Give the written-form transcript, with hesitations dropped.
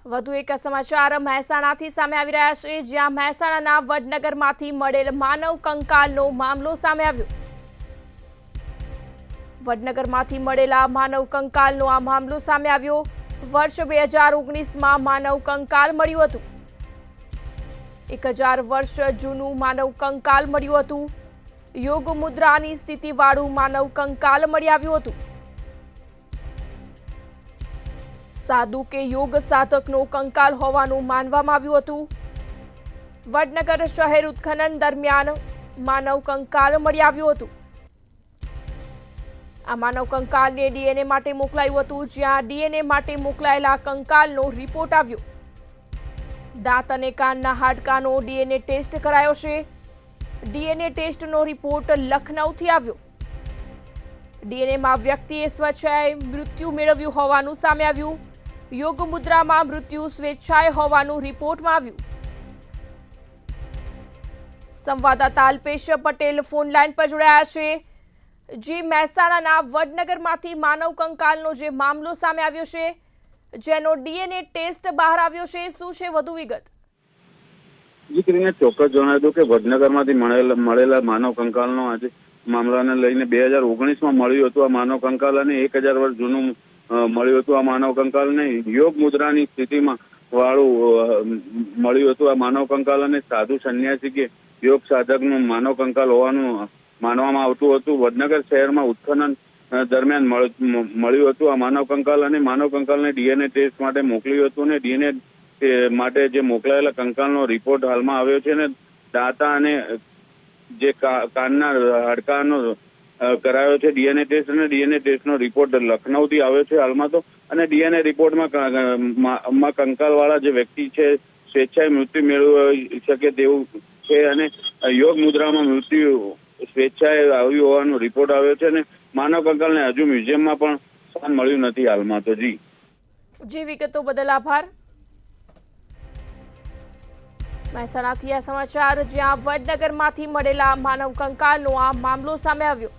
વધુ એક સમાચાર મહેસાણાથી સામે આવી રહ્યા છે, જ્યાં મહેસાણાના વડનગરમાંથી મળેલ માનવ કંકાલનો મામલો સામે આવ્યો. વડનગરમાંથી મળેલા માનવ કંકાલનો આ મામલો સામે આવ્યો. વર્ષ 2019માં માનવ કંકાલ મળ્યું હતું. 1000 વર્ષ જૂનું માનવ કંકાલ મળ્યું હતું. યોગ મુદ્રાની સ્થિતિવાળું માનવ કંકાલ મળી આવ્યું હતું. સાધુ કે યોગ સાધકનો કંકાલ હોવાનું માનવામાં આવ્યું હતું. વડનગર શહેર ઉત્ખનન દરમિયાન માનવ કંકાલ મળી આવ્યું હતું. આ માનવ કંકાલને ડીએનએ માટે મોકલાયું હતું, જ્યાં ડીએનએ માટે મોકલાયેલા કંકાલનો રિપોર્ટ આવ્યો. દાંત અને કાનના હાડકાનો ડીએનએ ટેસ્ટ કરાયો છે. ડીએનએ ટેસ્ટનો રિપોર્ટ લખનૌથી આવ્યો. ડીએનએમાં વ્યક્તિએ સ્વેચ્છાએ મૃત્યુ મેળવ્યું હોવાનું સામે આવ્યું. યોગ મુદ્રામાં મૃત્યુ સ્વેચ્છાએ હોવાનું રિપોર્ટમાં આવ્યું. સંવાદદાતા અલ્પેશ પટેલ ફોન લાઈન પર જોડાયા છે. જે મહેસાણાના વડનગરમાંથી માનવ કંકાલનો જે મામલો સામે આવ્યો છે, જેનો ડીએનએ ટેસ્ટ બહાર આવ્યો છે, શું છે વધુ વિગત? દીકરીને ચોક્કસ જણાવી દઉં કે વડનગરમાંથી મળેલા માનવ કંકાલનો આજે મામલાને લઈને 2019માં મળ્યું હતું આ માનવ કંકાલ, અને 1000 વર્ષ જૂનું મળ્યું હતું આ માનવ કંકાલને યોગ મુદ્રાની સ્થિતિમાં વાળું મળ્યું હતું આ માનવ કંકાલ, અને સાધુ સંન્યાસી કે યોગ સાધકનું માનવ કંકાલ હોવાનું માનવામાં આવતું હતું. વડનગર શહેરમાં ઉત્ખનન દરમિયાન મળ્યું હતું આ માનવ કંકાલ, અને માનવ કંકાલને ડીએનએ ટેસ્ટ માટે મોકલ્યું હતું, અને ડીએનએ માટે જે મોકલાયેલા કંકાલનો રિપોર્ટ હાલમાં આવ્યો છે, અને દાંતા અને જે કાનના હાડકાનો કરાયો છે ડીએનએ ટેસ્ટ, અને ડીએનએ ટેસ્ટનો રિપોર્ટ લખનૌથી આવ્યો છે હાલમાં તો. અને ડીએનએ રિપોર્ટમાં કંકાલવાળા જે વ્યક્તિ છે સ્વેચ્છાએ મૃત્યુ મેળવી શકે તેવું છે, અને યોગ મુદ્રામાં મૃત્યુ સ્વેચ્છાએ આવ્યું હોવાનો રિપોર્ટ આવ્યો છે, અને માનવ કંકાલને હજુ મ્યુઝિયમમાં પણ સ્થાન મળ્યું નથી હાલમાં તો. જી વિગતો બદલ આભાર. મહેસાણાથી આ સમાચાર, જ્યાં વડનગરમાંથી મળેલા માનવ કંકાલનો આ મામલો સામે આવ્યો.